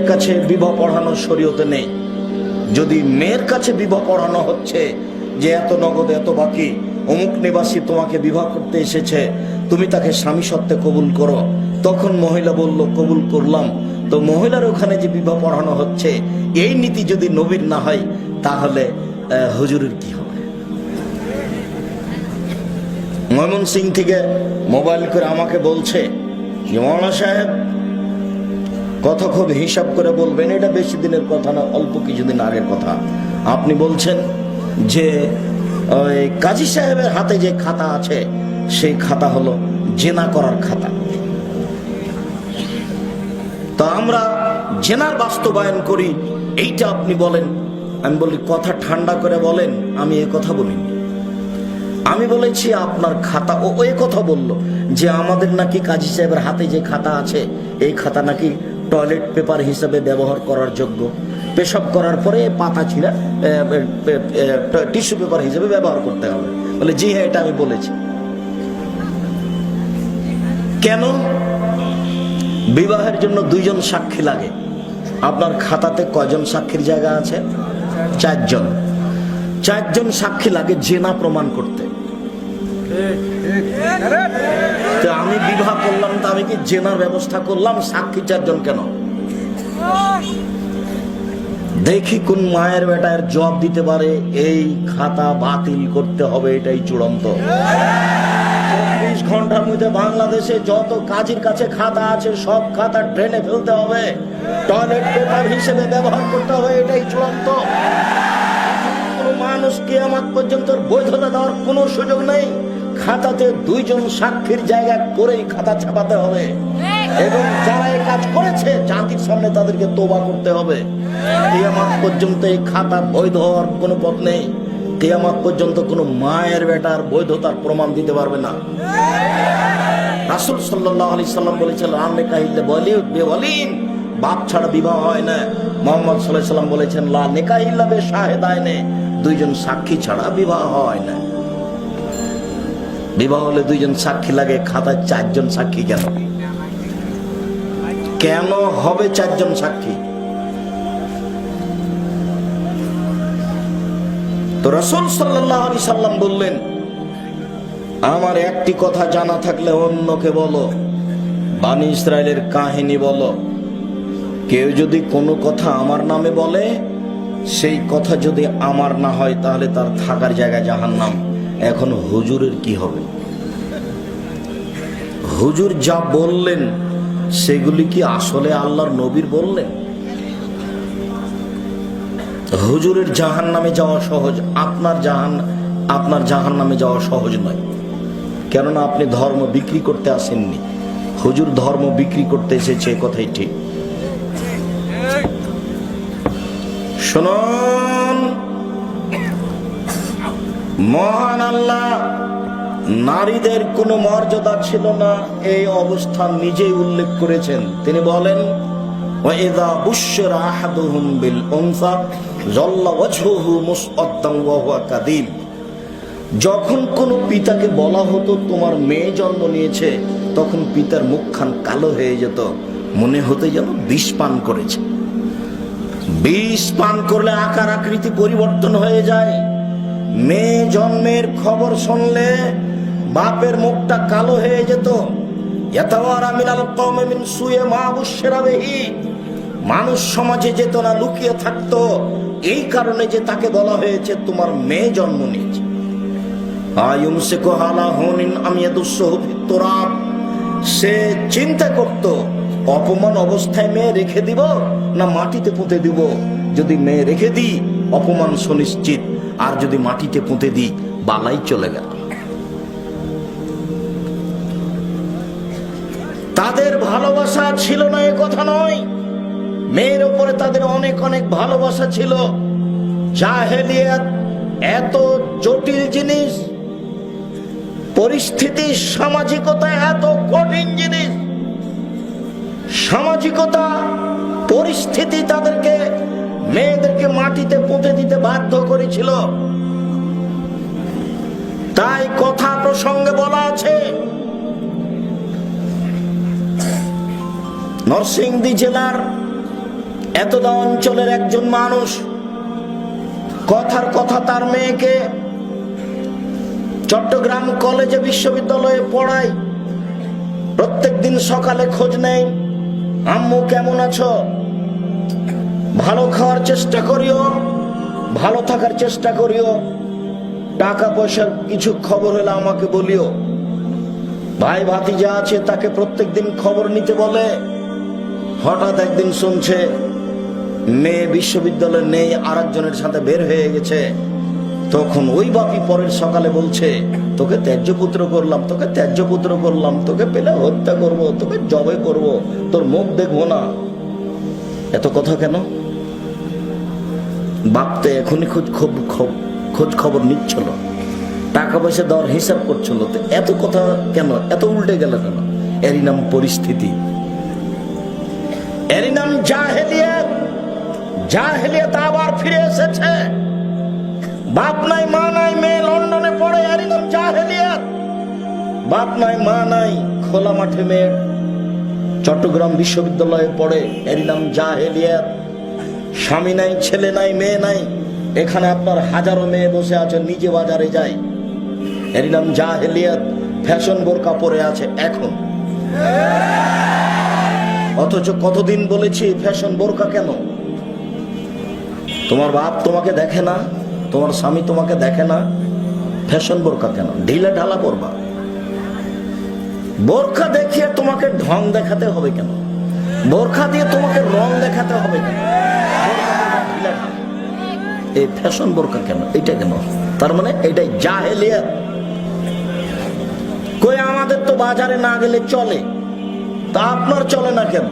কাছে বিবাহ পড়ানো শরীয়তে নেই। যদি মেয়ের কাছে বিবাহ পড়ানো হচ্ছে যে এত নগদ এত বাকি, অমুক নিবাসী তোমাকে বিবাহ করতে এসেছে, তুমি তাকে স্বামী সত্ত্বে কবুল করো, তখন মহিলা বলল কবুল করলাম, তো মহিলার ওখানে যে বিবাহ পড়ানো হচ্ছে এই নীতি যদি নবীর না হয় তাহলে হুজুরের কি হবে? ময়মনসিং থেকে মোবাইল করে আমাকে বলছে যে মৌলানা সাহেব কথা খুব হিসাব করে বলবেন, এটা বেশি দিনের কথা না, অল্প কিছুদিন আগের কথা। আপনি বলছেন যে ওই কাজী সাহেবের হাতে যে খাতা আছে সেই খাতা হলো জেনা করার খাতা, তো আমরা জেনার বাস্তবায়ন করি, এইটা আপনি বলেন। আমি বলি কথা ঠান্ডা করে বলেন, আমি এ কথা বলিনি। আমি বলেছি আপনার খাতা, ও এ কথা বলল যে আমাদের নাকি কাজী সাহেবের হাতে যে খাতা আছে এই খাতা নাকি টয়লেট পেপার হিসেবে ব্যবহার করার যোগ্য, পেশাব করার পরে পাতা ছিঁড়া টিস্যু পেপার হিসেবে ব্যবহার করতে হবে। বলে জি হ্যাঁ, এটা আমি বলেছি। কেন? বিবাহের জন্য দুইজন সাক্ষী লাগে। আপনার খাতাতে কয়জন সাক্ষীর জায়গা আছে? 4 জন। 4 জন সাক্ষী লাগে জেনা প্রমাণ করতে। তো আমি বিবাহ করলাম, তো আমি কি জেনার ব্যবস্থা করলাম? সাক্ষী 4 জন কেন? দেখি কোন মায়ের বেটার জবাব দিতে পারে এই খাতা বাতিল করতে হবে, এটাই চূড়ান্ত। 24 ঘন্টার মধ্যে বাংলাদেশে যত কাজীর কাছে খাতা আছে সব খাতা ড্রেনে ফেলতে হবে, টয়লেট পেপার হিসেবে ব্যবহার করতে হবে, এটাই চূড়ান্ত। কোন মানুষ কিয়ামত পর্যন্ত বৈধতা দেওয়ার কোনো সুযোগ নেই। খাতাতে 2 জন সাক্ষীর জায়গা করেই খাতা ছাপাতে হবে, এবং যারা এই কাজ করেছে জাতির সামনে তাদেরকে তওবা করতে হবে। কিয়ামত পর্যন্ত এই খাতা বৈধ হওয়ার কোনো পথ নেই। কিয়ামত পর্যন্ত কোনো মায়ের বেটার বৈধতার প্রমাণ দিতে পারবে না। রাসূল সাল্লাল্লাহু আলাইহি সাল্লাম বলেছেন লা নিকাহ ইল্লা বিওয়ালিন, বাপ ছাড়া বিবাহ হয় না। মুহাম্মদ সাল্লাল্লাহু আলাইহি সাল্লাম বলেছেন লা নিকাহ ইল্লা বিশাহিদাইনে, 2 জন সাক্ষী ছাড়া বিবাহ হয় না। বিবাহ হলে 2 জন সাক্ষী লাগে, খাতায় 4 জন সাক্ষী কেন? কেন হবে 4 জন সাক্ষী? তো রাসূল সাল্লাল্লাহু আলাইহি সাল্লাম বললেন আমার একটি কথা জানা থাকলে অন্যকে বলো, বনি ইসরাইলের কাহিনী বলো। কেউ যদি কোনো কথা আমার নামে বলে, সেই কথা যদি আমার না হয় তাহলে তার থাকার জায়গা জাহান্নাম। এখন হুজুরের কি হবে? হুজুর যা বললেন সেগুলি কি আসলে আল্লাহর নবীর বললেন? হুজুরের জাহান্নামে যাওয়া সহজ, আপনার জাহান্নামে যাওয়া সহজ নয়। কেননা আপনি ধর্ম বিক্রি করতে আসেননি, হুজুর ধর্ম বিক্রি করতে এসেছে, কথাই ঠিক। শুনুন, মহান আল্লাহ নারীদের কোনো মর্যাদা ছিল না এই অবস্থান নিজেই উল্লেখ করেছেন। তিনি বলেন ওয়াইযা বুশশিরা আহাদুহুম বিল উনসা যাল্লা ওয়াজহুহু মুসআদ্দান ওয়া হুয়া কাযীব। যখন কোনো পিতাকে বলা হতো তোমার মেয়ে জন্ম নিয়েছে, তখন পিতার মুখখান কালো হয়ে যেত, মনে হতো যেন বিষ পান করেছে। বিষ পান করলে আকার আকৃতি পরিবর্তন হয়ে যায়। মেয়ে জন্মের খবর শুনলে বাপের মুখটা কালো হয়ে যেত। ইয়াতাওয়ারা মিনাল কওমি মিন সুয়ে মা বুশশিরা বিহি, মানুষ সমাজে যেত না, লুকিয়ে থাকতো, এই কারণে যে তাকে বলা হয়েছে তোমার মেয়ে জন্ম নিয়েছে। আয়ুমসিকু আলা হুনিন আম ইয়াদুসসুহু ফিত তুরাব, সে চিন্তা করত অপমান অবস্থায় মেয়ে রেখে দিব না মাটিতে পুঁতে দিব। যদি মেয়ে রেখে দিই অপমান সুনিশ্চিত, আর যদি মাটিতে পুঁতে দিই বালাই চলে গেল। তাদের ভালোবাসা ছিল না এ কথা নয়, মেয়ের উপরে তাদের অনেক অনেক ভালোবাসা ছিল। জাহেলিয়াত এত জটিল জিনিস, পরিস্থিতি সামাজিকতা এত কঠিন জিনিস। সামাজিকতা পরিস্থিতি তাদেরকে মেয়েদেরকে মাটিতে পুঁতে দিতে বাধ্য করেছিল। তাই কথা প্রসঙ্গে বলা আছে, নরসিংদী জেলার এতদা অঞ্চলের একজন মানুষ কথার কথা তার মেয়েকে চট্টগ্রাম কলেজে বিশ্ববিদ্যালয়ে পড়ায়। প্রত্যেকদিন সকালে খোঁজ নেই, আম্মু কেমন আছো, ভালো খাওয়ার চেষ্টা করিও, ভালো থাকার চেষ্টা করিও, টাকা পয়সার কিছু খবর হলে আমাকে বলিও। ভাই ভাতিজা আছে তাকে প্রত্যেকদিন খবর নিতে বলে। হঠাৎ একদিন শুনছে মেয়ে বিশ্ববিদ্যালয়ে নেই, আরেকজনের সাথে বের হয়ে গেছে। তখন ওই বাপি পরের সকালে বলছে, তোকে ত্যায্য পুত্র করলাম, তোকে ত্যায্য পুত্র করলাম, তোকে পেলে হত্যা করব, তোকে জবে করব, তোর মুখ দেখবো না। এত কথা কেন? বাপ তো এখনই খোঁজ খবর নিচ্ছিল, টাকা পয়সা দেওয়ার হিসাব করছিল, তো এত কথা কেন, এত উল্টে গেল কেন? এরই নাম পরিস্থিতি, এরই নাম জাহেলিয়াত। জাহেলিয়াত আবার ফিরে এসেছে। বাপ নাই মা নাই, মেয়ে লন্ডনে পড়ে, এরই নাম জাহেলিয়াত। বাপ নাই মা নাই, খোলা মাঠে মেয়ে চট্টগ্রাম বিশ্ববিদ্যালয়ে পড়ে, এরই নাম জাহেলিয়াত। স্বামী নাই, ছেলে নাই, মেয়ে নাই, এখানে আপনার হাজারো মেয়ে বসে আছে, নিজে বাজারে যায়, এরই নাম জাহেলিয়াত। ফ্যাশন বোরকা পরে আছে এখন, অথচ কতদিন বলেছি ফ্যাশন বোরকা কেন? তোমার বাপ তোমাকে দেখে না, তোমার স্বামী তোমাকে দেখে না, ফ্যাশন বোরকা কেন? ঢিলা ঢালা পরবা। বোরখা দেখিয়ে তোমাকে ঢং দেখাতে হবে কেন? বোরখা দিয়ে তোমাকে রং দেখাতে হবে কেন? এই ফ্যাশন বোরকা কেন? এটা কেন? তার মানে এটাই জাহেলিয়াত। কই আমাদের তো বাজারে না গেলে চলে, তা আপনার চলে না কেন?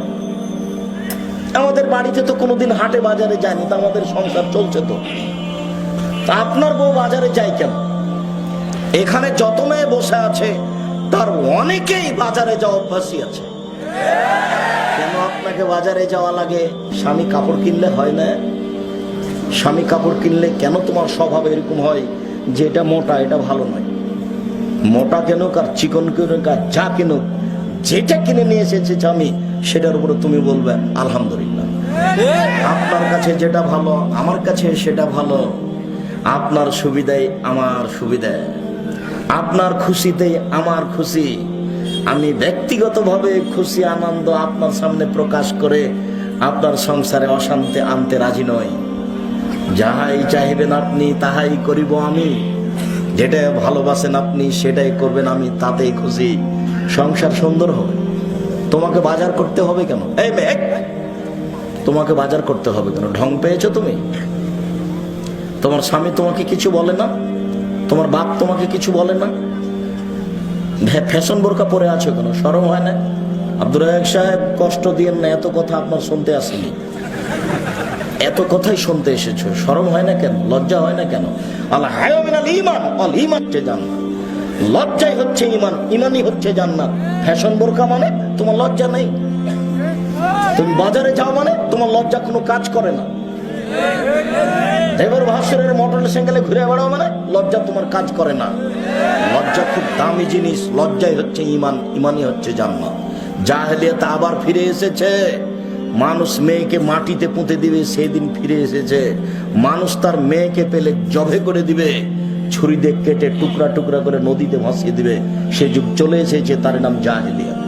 আমাদের বাড়িতে তো কোনোদিন হাটে বাজারে যায়নি, তা আমাদের সংসার চলছে তো। তা আপনার বউ বাজারে যায় কেন? এখানে যত মেয়ে বসে আছে তার অনেকেই বাজারে যাওয়া অভ্যাসী আছে। কেন আপনাকে বাজারে যাওয়া লাগে? স্বামী কাপড় কিনলে হয় না? স্বামী কাপড় কিনলে কেন তোমার স্বভাব এরকম হয় যে এটা মোটা, এটা ভালো নয়? মোটা কেন আর চিকন কেন আর যা কেন, যেটা কিনে নিয়ে এসেছে স্বামী সেটার উপরে তুমি বলবে আলহামদুলিল্লাহ। আপনার কাছে যেটা ভালো, আমার কাছে সেটা ভালো। আপনার সুবিধায় আমার সুবিধা, আপনার খুশিতেই আমার খুশি। আমি ব্যক্তিগতভাবে খুশি আনন্দ আপনার সামনে প্রকাশ করে আপনার সংসারে অশান্তি আনতে রাজি নই। যাহাই চাইবেন আপনি তাহাই করিব আমি, যেটা ভালোবাসেন আপনি সেটাই করবেন আমি, তাতেই খুশি। সংসার সুন্দর হবে। তোমাকে বাজার করতে হবে কেন? এই মেয়ে, তোমাকে বাজার করতে হবে কেন? ঢং পেয়েছো তুমি? তোমার স্বামী তোমাকে কিছু বলে না? তোমার বাপ তোমাকে কিছু বলে না? ফ্যাশন বোরকা পরে আছো কেন? শরম হয় না? আব্দুর রাজ্জাক সাহেব, কষ্ট দিয়েন না, এত কথা আপনার শুনতে আসেনি, এত কথাই শুনতে এসেছো, শরম হয় না কেন? লজ্জা হয় না কেন? আল হায়া মিনাল ঈমান, আল ঈমান হচ্ছে জান্নাত। লজ্জাই হচ্ছে ঈমান, ঈমানই হচ্ছে জান্নাত। ফ্যাশন বোরকা মানে তোমার লজ্জা নেই? তুমি বাজারে যাও মানে তোমার লজ্জা কোনো কাজ করে না? দেবর ভাসুরের মোটর সাইকেলে ঘুরে বেড়াও মানে লজ্জা তোমার কাজ করে না? লজ্জা খুব দামি জিনিস। লজ্জাই হচ্ছে ঈমান, ঈমানই হচ্ছে জান্নাত। জাহেলিয়াত আবার ফিরে এসেছে। মানুষ মেয়েকে মাটিতে পুঁতে দিবে, সেদিন ফিরে এসেছে। মানুষ তার মেয়েকে পেলে জবে করে দিবে, ছুরি দিয়ে কেটে টুকরা টুকরা করে নদীতে ভাসিয়ে দিবে। সে যুগ চলে এসেছে, তার নাম জাহেলিয়াত।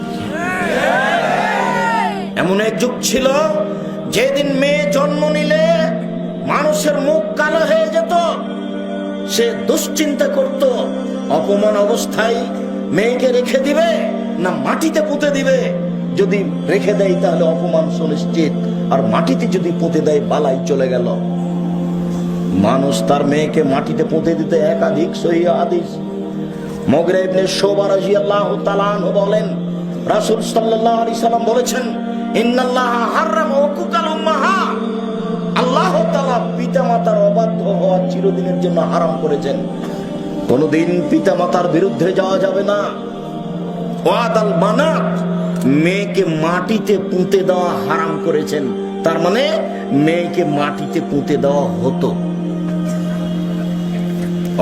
এমন এক যুগ ছিল যেদিন মেয়ে জন্ম নিলে মানুষের মুখ কালো হয়ে যেত। সে দুশ্চিন্তা করত, অপমান অবস্থায় মেয়েকে রেখে দিবে না মাটিতে পুঁতে দিবে। যদি রেখে দেয় তাহলে অপমান সুনিশ্চিত, আর মাটিতে যদি পুঁতে দেয় বালাই চলে গেল। মানুষ তার মেয়েকে মাটিতে পুঁতে দিতে একাধিক সহিহ হাদিস। মুগিরা ইবনে শুবা রাদিয়াল্লাহু তাআলা আনহু বলেন, রাসূল সাল্লাল্লাহু আলাইহি সাল্লাম বলেছেন, ইন্নাল্লাহা হারামা উকুকাল উম্মাহাত, আল্লাহ তাআলা পিতামাতার অবাধ্য হওয়া চিরদিনের জন্য হারাম করেছেন। কোনদিন পিতামাতার বিরুদ্ধে যাওয়া যাবে না। ওয়াদাল বানাত, মেয়েকে মাটিতে পুঁতে দেওয়া হারাম করেছেন। তার মানে মেয়েকে মাটিতে পুঁতে দেওয়া হতো।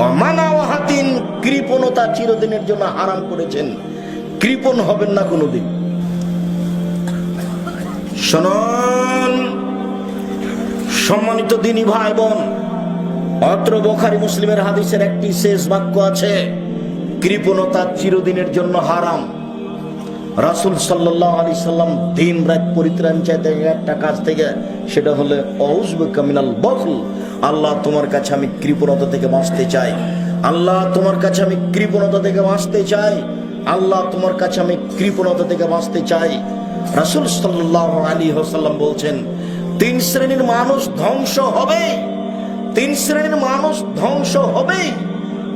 অমানাওয়াহাতিন, কৃপণতা চিরদিনের জন্য হারাম করেছেন। কৃপণ হবেন না কোনোদিন। শুনুন, সম্মানিত দিনী ভাই বোন, অত্র বুখারী মুসলিমের হাদিসের একটি শেষ বাক্য আছে, কৃপণতা চিরদিনের জন্য হারাম। রাসূল সাল্লাল্লাহু আলাইহি সাল্লাম দিন রাত পরিত্রাণ চাইতে একটা কাজ থেকে, সেটা হলো আউযুবিকা মিনাল বখল। আল্লাহ তোমার কাছে আমি কৃপণতা থেকে বাঁচতে চাই, আল্লাহ তোমার কাছে আমি কৃপণতা থেকে বাঁচতে চাই, আল্লাহ তোমার কাছে আমি কৃপণতা থেকে বাঁচতে চাই। রাসূল সাল্লাল্লাহু আলাইহি ওয়াসাল্লাম বলছেন, তিন শ্রেণীর মানুষ ধ্বংস হবে, তিন শ্রেণীর মানুষ ধ্বংস হবে,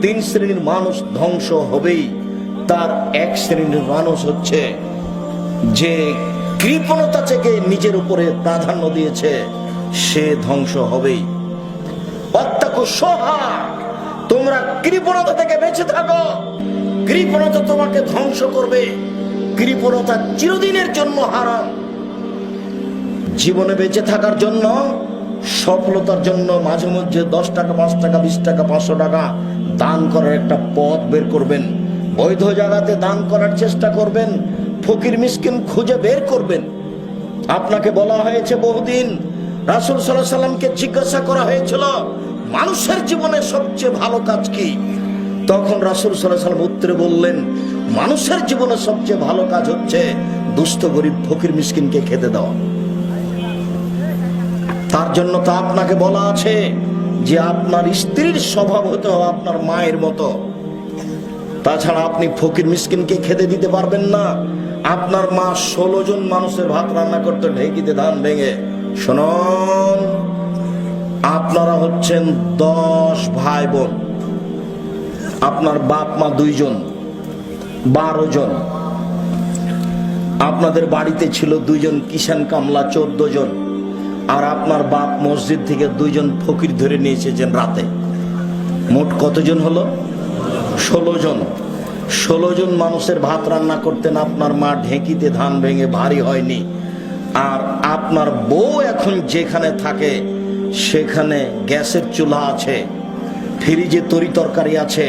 তিন শ্রেণীর মানুষ ধ্বংস হবেই। তার এক শ্রেণীর মানুষ হচ্ছে যে কৃপণতা থেকে নিজের উপরে প্রাধান্য দিয়েছে, সে ধ্বংস হবেই। ওয়াত্তাকু শুহা, তোমরা কৃপণতা থেকে বেঁচে থাকো, কৃপণতা তোমাকে ধ্বংস করবে, কৃপণতা চিরদিনের জন্য হারাম। জীবনে বেঁচে থাকার জন্য, সফলতার জন্য মাঝে মধ্যে 10 টাকা, 5 টাকা, 20 টাকা, 500 টাকা দান করার একটা পথ বের করবেন, বৈধ জায়গাতে দান করার চেষ্টা করবেন, ফকির মিসকিন খুঁজে বের করবেন। আপনাকে বলা হয়েছে বহুদিন, রাসূল সাল্লাল্লাহু আলাইহি সাল্লামকে জিজ্ঞাসা করা হয়েছিল মানুষের জীবনে সবচেয়ে ভালো কাজ কি? তখন রাসূল সাল্লাল্লাহু আলাইহি সাল্লাম উত্তরে বললেন, মানুষের জীবনে সবচেয়ে ভালো কাজ হচ্ছে দুস্থ গরিব ফকির মিসকিনকে খেতে দেওয়া। তার জন্য তো আপনাকে বলা আছে যে আপনার স্ত্রীর স্বভাব হতে হবে আপনার মায়ের মতো। তাছাড়া আপনি ফকির মিসকিনকে খেতে দিতে পারবেন না। আপনার মা 16 জন মানুষের ভাত রান্না করতে ঢেকিতে ধান ভেঙে। শুনুন, আপনারা হচ্ছেন 10 ভাই বোন, আপনার বাপ মা 2 জন, 12 জন। আপনাদের বাড়িতে ছিল 2 জন কিষান কামলা, 14 জন। আর আপনার বাপ মসজিদ থেকে 2 জন ফকির ধরে নিয়ে এসেছেন রাতে। মোট কতজন হলো? 16 জন। 16 জন মানুষের ভাত রান্না করতেন আপনার মা, ঢেঁকিতে ধান ভেঙে, ভারী হয়নি। আর আপনার বউ এখন যেখানে থাকে সেখানে গ্যাসের চুলা আছে, ফ্রিজে তরি তরকারি আছে।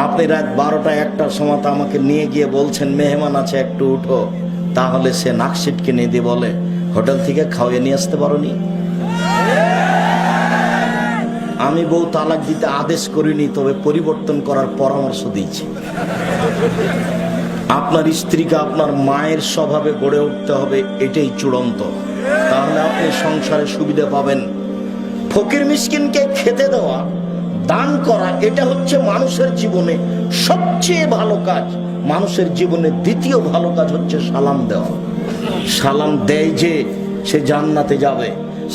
আপনি রাত 12টা 1টার সময় আমাকে নিয়ে গিয়ে বলছেন মেহমান আছে একটু উঠো, তাহলে সে নাক সিটকে নিয়ে দিয়ে বলে, হোটেল থেকে খাওয়াই নিয়ে আসতে পারোনি? আমি বউ তালাক দিতে আদেশ করিনি, তবে পরিবর্তন করার পরামর্শ দিয়েছি। আপনার স্ত্রীকে আপনার মায়ের স্বভাবে গড়ে উঠতে হবে, এটাই চূড়ান্ত। তাহলে আপনি সংসারে সুবিধা পাবেন। ফকির মিসকিনকে খেতে দেওয়া, দান করা, এটা হচ্ছে মানুষের জীবনে সবচেয়ে ভালো কাজ। মানুষের জীবনে দ্বিতীয় ভালো কাজ হচ্ছে সালাম দেওয়া। সালাম দেয় যে সে জান্নাতে যাবে,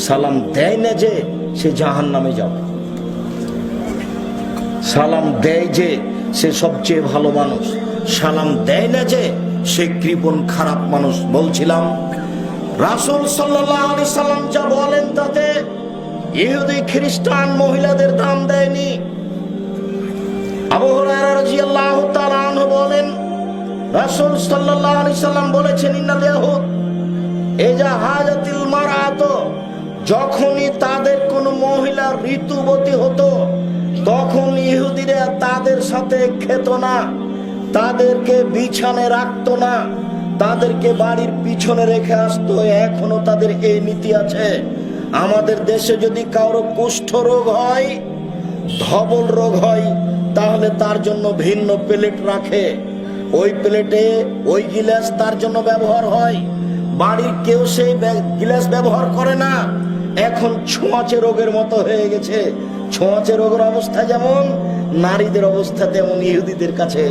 সালাম দেয় না যে সে জাহান্নামে যাবে। সালাম দেয় যে সে সবচেয়ে ভালো মানুষ, সালাম দেয় না যে সে কৃপণ খারাপ মানুষ। বলছিলাম, রাসূল সাল্লাল্লাহু আলাইহি সাল্লাম যা বলেন তাতে ইহুদি খ্রিস্টান মহিলাদের দাম দেয়নি। আবু হুরায়রা রাদিয়াল্লাহু তাআলা আনহু বলেন, রাসূল সাল্লাল্লাহু আলাইহি সাল্লাম বলেছেন, ইন্নাল ইয়াহুদ ইজা হাজাতিল মারাত, যখনই তাদের কোন মহিলা ঋতুবতী হতো তখন ইহুদিরা তাদের সাথে খেত না, তাদেরকে বিছানে রাখতো না, তাদেরকে বাড়ির পিছনে রেখে আসতো। এখনো তাদের এই নীতি আছে। আমাদের দেশে যদি কারো কুষ্ঠ রোগ হয়, ধবল রোগ হয়, তাহলে তার জন্য ভিন্ন প্লেট রাখে, ওই প্লেটে ওই গিলাস তার জন্য ব্যবহার হয়। বাড়ির কেউ সেই গিলাস ব্যবহার করে না। এখন ছোঁয়াচে রোগের মতো হয়ে গেছে। ছোঁয়াচে রোগের অবস্থা যেমন, নারীদের অবস্থা তেমন ইহুদিদের কাছে।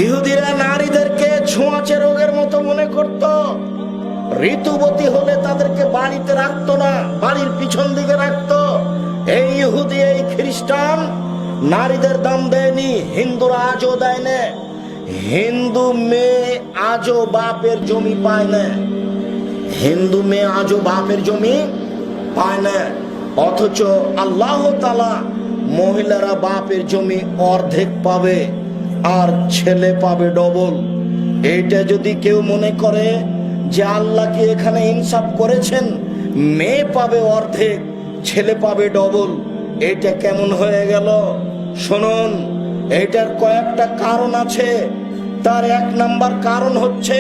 ইহুদিরা নারীদেরকে ছোঁয়াচে রোগের মতো মনে করত। ঋতুবতী হলে তাদেরকে বাড়িতে রাখতো না, বাড়ির পিছন দিকে রাখতো। এই ইহুদি, এই খ্রিস্টান নারীদের দাম দেয়নি, হিন্দুরা আজও দেয় না। হিন্দু মেয়ে আজও বাপের জমি পায় না, হিন্দু মেয়ে আজও বাপের জমি পায় না। অথচ আল্লাহ তাআলা মহিলারা বাপের জমি অর্ধেক পাবে আর ছেলে পাবে ডবল। এইটা যদি কেউ মনে করে যে আল্লাহ কি এখানে ইনসাফ করেছেন, মেয়ে পাবে অর্ধেক, ছেলে পাবে ডবল, এটা কেমন হয়ে গেল? শুনুন, এটার কয়েকটা কারণ আছে। তার 1 নাম্বার কারণ হচ্ছে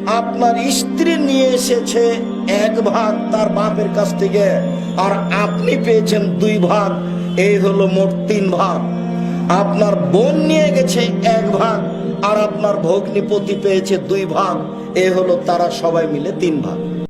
আপনার স্ত্রী নিয়ে এসেছে 1 ভাগ তার বাপের কাছ থেকে, আর আপনি পেয়েছেন 2 ভাগ, এই হলো মোট 3 ভাগ। আপনার বোন নিয়ে গেছে 1 ভাগ, আর আপনার ভগ্নিপতি পেয়েছে 2 ভাগ, এই হলো তারা সবাই মিলে 3 ভাগ।